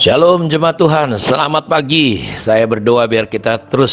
Shalom jemaat Tuhan, selamat pagi. Saya berdoa biar kita terus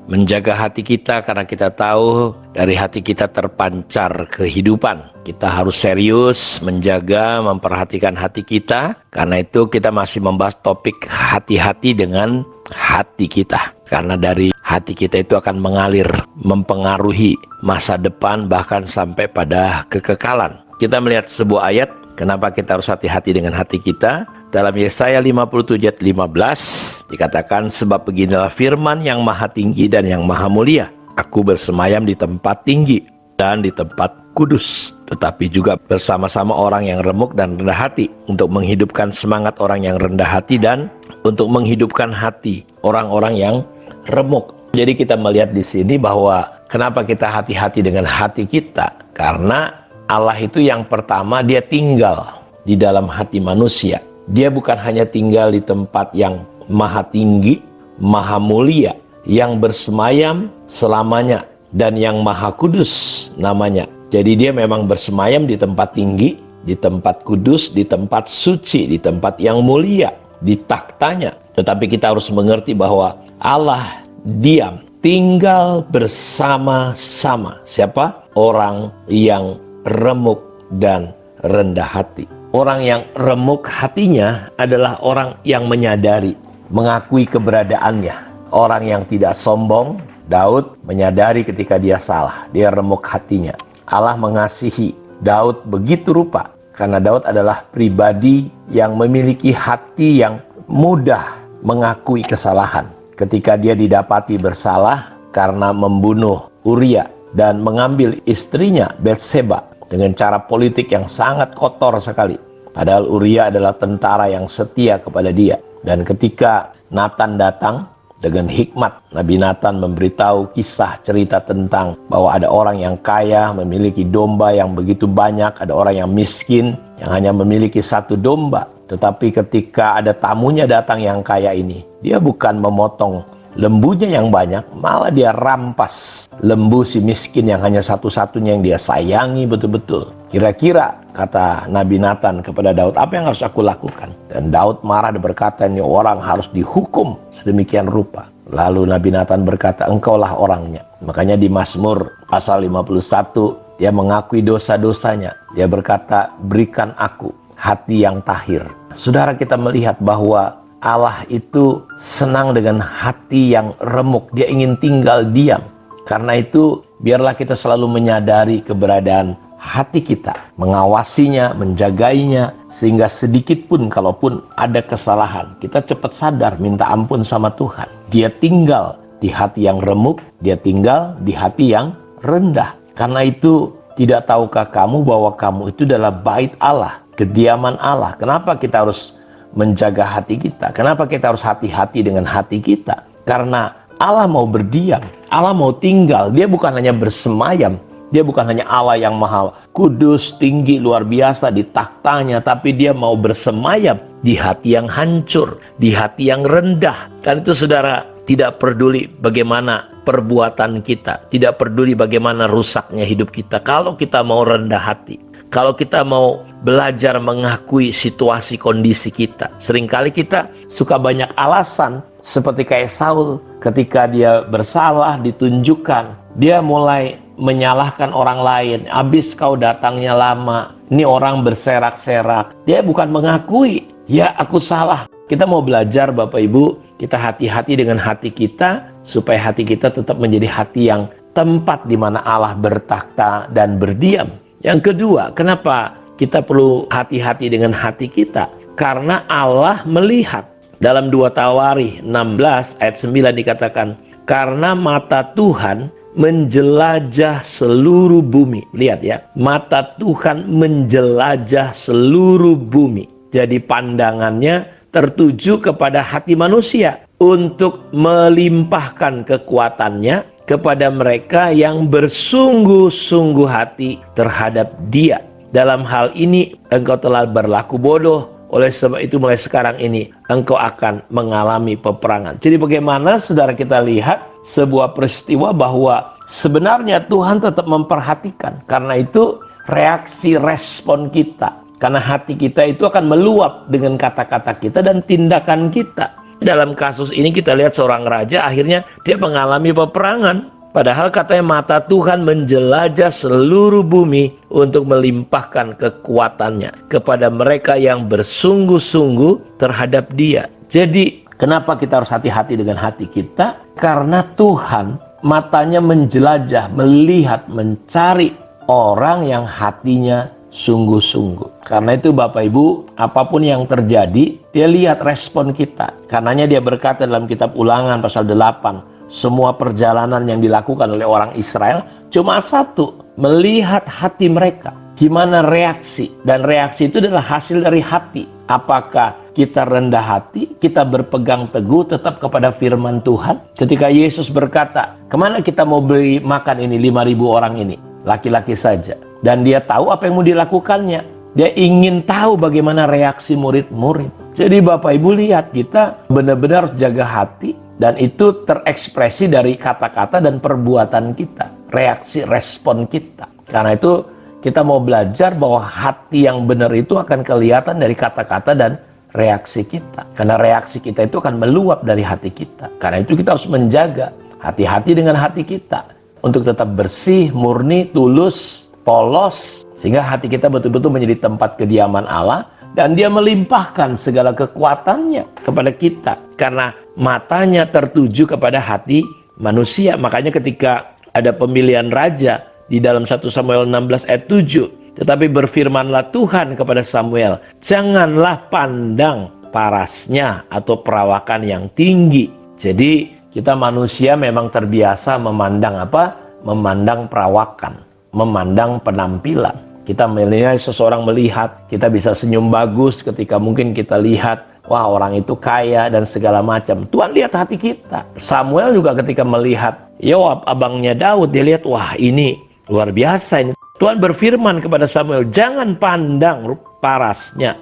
menjaga hati kita, karena kita tahu dari hati kita terpancar kehidupan. Kita harus serius menjaga, memperhatikan hati kita. Karena itu kita masih membahas topik hati-hati dengan hati kita. Karena dari hati kita itu akan mengalir, mempengaruhi masa depan, bahkan sampai pada kekekalan. Kita melihat sebuah ayat, kenapa kita harus hati-hati dengan hati kita. Dalam Yesaya 57 ayat 15 dikatakan, sebab beginilah firman yang maha tinggi dan yang maha mulia. Aku bersemayam di tempat tinggi dan di tempat kudus, tetapi juga bersama-sama orang yang remuk dan rendah hati, untuk menghidupkan semangat orang yang rendah hati dan untuk menghidupkan hati orang-orang yang remuk. Jadi kita melihat di sini bahwa kenapa kita hati-hati dengan hati kita, karena Allah itu yang pertama, dia tinggal di dalam hati manusia. Dia bukan hanya tinggal di tempat yang maha tinggi, maha mulia, yang bersemayam selamanya, dan yang maha kudus namanya. Jadi dia memang bersemayam di tempat tinggi, di tempat kudus, di tempat suci, di tempat yang mulia, di taktanya. Tetapi kita harus mengerti bahwa Allah diam, tinggal bersama-sama. Siapa? Orang yang remuk dan rendah hati. Orang yang remuk hatinya adalah orang yang menyadari, mengakui keberadaannya. Orang yang tidak sombong. Daud menyadari ketika dia salah, dia remuk hatinya. Allah mengasihi Daud begitu rupa, karena Daud adalah pribadi yang memiliki hati yang mudah mengakui kesalahan. Ketika dia didapati bersalah karena membunuh Uria dan mengambil istrinya Batseba dengan cara politik yang sangat kotor sekali. Padahal Uria adalah tentara yang setia kepada dia. Dan ketika Nathan datang dengan hikmat, Nabi Nathan memberitahu kisah cerita tentang bahwa ada orang yang kaya memiliki domba yang begitu banyak, ada orang yang miskin yang hanya memiliki satu domba. Tetapi ketika ada tamunya datang yang kaya ini, dia bukan memotong lembunya yang banyak, malah dia rampas lembu si miskin yang hanya satu-satunya yang dia sayangi betul-betul. Kira-kira, kata Nabi Nathan kepada Daud, apa yang harus aku lakukan? Dan Daud marah dan berkata, ini orang harus dihukum sedemikian rupa. Lalu Nabi Nathan berkata, engkaulah orangnya. Makanya di Mazmur pasal 51, dia mengakui dosa-dosanya. Dia berkata, berikan aku hati yang tahir. Saudara, kita melihat bahwa Allah itu senang dengan hati yang remuk. Dia ingin tinggal diam. Karena itu biarlah kita selalu menyadari keberadaan hati kita, mengawasinya, menjagainya, sehingga sedikit pun kalaupun ada kesalahan, kita cepat sadar, minta ampun sama Tuhan. Dia tinggal di hati yang remuk, dia tinggal di hati yang rendah. Karena itu, tidak tahukah kamu bahwa kamu itu adalah bait Allah, kediaman Allah? Kenapa kita harus menjaga hati kita? Kenapa kita harus hati-hati dengan hati kita? Karena Allah mau berdiam, Allah mau tinggal. Dia bukan hanya bersemayam, dia bukan hanya Allah yang maha kudus, tinggi, luar biasa di taktanya, tapi dia mau bersemayam di hati yang hancur, di hati yang rendah. Kan itu saudara, tidak peduli bagaimana perbuatan kita, tidak peduli bagaimana rusaknya hidup kita. Kalau kita mau rendah hati, kalau kita mau belajar mengakui situasi kondisi kita. Seringkali kita suka banyak alasan, seperti kayak Saul, ketika dia bersalah ditunjukkan, dia mulai menyalahkan orang lain. Habis kau datangnya lama, ini orang berserak-serak. Dia bukan mengakui, ya aku salah. Kita mau belajar Bapak Ibu, kita hati-hati dengan hati kita, supaya hati kita tetap menjadi hati yang tempat di mana Allah bertakhta dan berdiam. Yang kedua, kenapa kita perlu hati-hati dengan hati kita? Karena Allah melihat. Dalam 2 Tawarikh 16 ayat 9 dikatakan, karena mata Tuhan menjelajah seluruh bumi. Lihat ya, mata Tuhan menjelajah seluruh bumi. Jadi pandangannya tertuju kepada hati manusia untuk melimpahkan kekuatannya kepada mereka yang bersungguh-sungguh hati terhadap Dia. Dalam hal ini engkau telah berlaku bodoh, oleh sebab itu mulai sekarang ini engkau akan mengalami peperangan. Jadi bagaimana saudara kita lihat sebuah peristiwa bahwa sebenarnya Tuhan tetap memperhatikan. Karena itu reaksi respon kita Karena hati kita itu akan meluap dengan kata-kata kita dan tindakan kita. Dalam kasus ini kita lihat seorang raja akhirnya dia mengalami peperangan. Padahal katanya mata Tuhan menjelajah seluruh bumi untuk melimpahkan kekuatannya kepada mereka yang bersungguh-sungguh terhadap dia. Jadi kenapa kita harus hati-hati dengan hati kita? Karena Tuhan matanya menjelajah, melihat, mencari orang yang hatinya sungguh-sungguh. Karena itu Bapak Ibu, apapun yang terjadi, dia lihat respon kita. Karenanya dia berkata dalam kitab Ulangan pasal 8, semua perjalanan yang dilakukan oleh orang Israel cuma satu, melihat hati mereka. Gimana reaksi? Dan reaksi itu adalah hasil dari hati. Apakah kita rendah hati, kita berpegang teguh tetap kepada firman Tuhan? Ketika Yesus berkata, kemana kita mau beri makan ini 5.000 orang ini? Laki-laki saja. Dan dia tahu apa yang mau dilakukannya. Dia ingin tahu bagaimana reaksi murid-murid. Jadi Bapak Ibu lihat, kita benar-benar harus jaga hati. Dan itu terekspresi dari kata-kata dan perbuatan kita. Reaksi, respon kita. Karena itu kita mau belajar bahwa hati yang benar itu akan kelihatan dari kata-kata dan reaksi kita. Karena reaksi kita itu akan meluap dari hati kita. Karena itu kita harus menjaga hati-hati dengan hati kita. Untuk tetap bersih, murni, tulus, polos, sehingga hati kita betul-betul menjadi tempat kediaman Allah dan dia melimpahkan segala kekuatannya kepada kita karena matanya tertuju kepada hati manusia. Makanya ketika ada pemilihan raja di dalam 1 Samuel 16 ayat 7, tetapi berfirmanlah Tuhan kepada Samuel, janganlah pandang parasnya atau perawakan yang tinggi. Jadi kita manusia memang terbiasa memandang apa? Memandang perawakan, memandang penampilan. Kita melihat seseorang melihat, kita bisa senyum bagus ketika mungkin kita lihat, wah orang itu kaya dan segala macam. Tuhan lihat hati kita. Samuel juga ketika melihat Yoab, abangnya Daud, dia lihat, wah ini luar biasa ini. Tuhan berfirman kepada Samuel, jangan pandang parasnya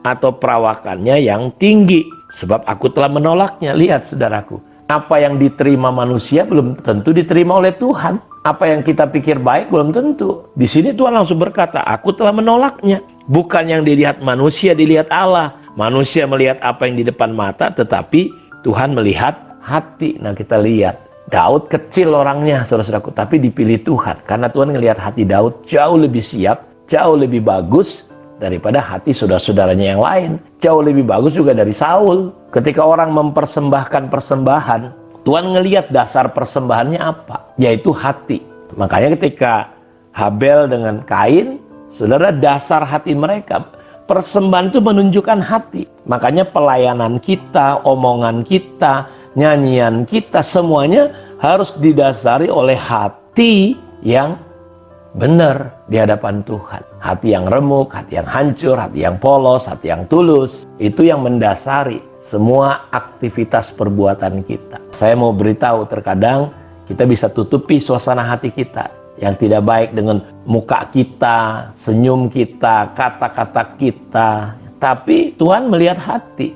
atau perawakannya yang tinggi, sebab aku telah menolaknya. Lihat saudaraku, apa yang diterima manusia belum tentu diterima oleh Tuhan. Apa yang kita pikir baik belum tentu. Di sini Tuhan langsung berkata, aku telah menolaknya. Bukan yang dilihat manusia, dilihat Allah. Manusia melihat apa yang di depan mata, tetapi Tuhan melihat hati. Nah kita lihat, Daud kecil orangnya, saudara-saudaraku, tapi dipilih Tuhan. Karena Tuhan melihat hati Daud jauh lebih siap, jauh lebih bagus daripada hati saudara-saudaranya yang lain. Jauh lebih bagus juga dari Saul. Ketika orang mempersembahkan persembahan, Tuhan ngelihat dasar persembahannya apa? Yaitu hati. Makanya ketika Habel dengan Kain, saudara, dasar hati mereka, persembahan itu menunjukkan hati. Makanya pelayanan kita, omongan kita, nyanyian kita, semuanya harus didasari oleh hati yang benar di hadapan Tuhan. Hati yang remuk, hati yang hancur, hati yang polos, hati yang tulus. Itu yang mendasari semua aktivitas perbuatan kita. Saya mau beritahu, terkadang kita bisa tutupi suasana hati kita yang tidak baik dengan muka kita, senyum kita, kata-kata kita. Tapi Tuhan melihat hati.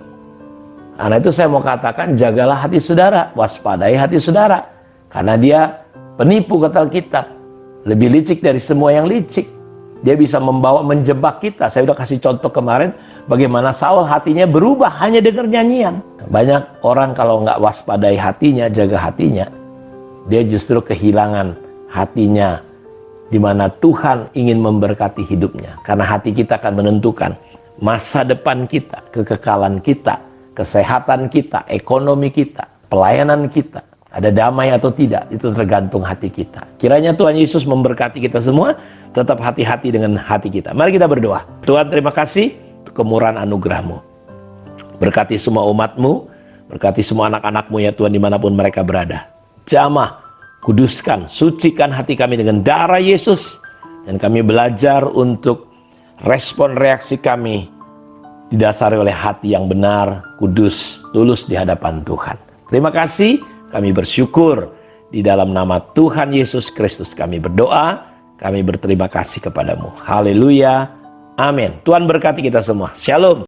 Karena itu saya mau katakan, jagalah hati saudara, waspadai hati saudara. Karena dia penipu, kata Alkitab. Lebih licik dari semua yang licik. Dia bisa membawa, menjebak kita. Saya udah kasih contoh kemarin, bagaimana Saul hatinya berubah hanya dengar nyanyian. Banyak orang kalau nggak waspadai hatinya, jaga hatinya, dia justru kehilangan hatinya, di mana Tuhan ingin memberkati hidupnya. Karena hati kita akan menentukan masa depan kita, kekekalan kita, kesehatan kita, ekonomi kita, pelayanan kita. Ada damai atau tidak, itu tergantung hati kita. Kiranya Tuhan Yesus memberkati kita semua, tetap hati-hati dengan hati kita. Mari kita berdoa. Tuhan, terima kasih untuk kemurahan anugerah-Mu. Berkati semua umat-Mu, berkati semua anak-anak-Mu ya Tuhan, dimanapun mereka berada. Jamah, kuduskan, sucikan hati kami dengan darah Yesus. Dan kami belajar untuk respon reaksi kami didasari oleh hati yang benar, kudus, tulus di hadapan Tuhan. Terima kasih, kami bersyukur. Di dalam nama Tuhan Yesus Kristus kami berdoa, kami berterima kasih kepadamu. Haleluya, amin. Tuhan berkati kita semua. Shalom.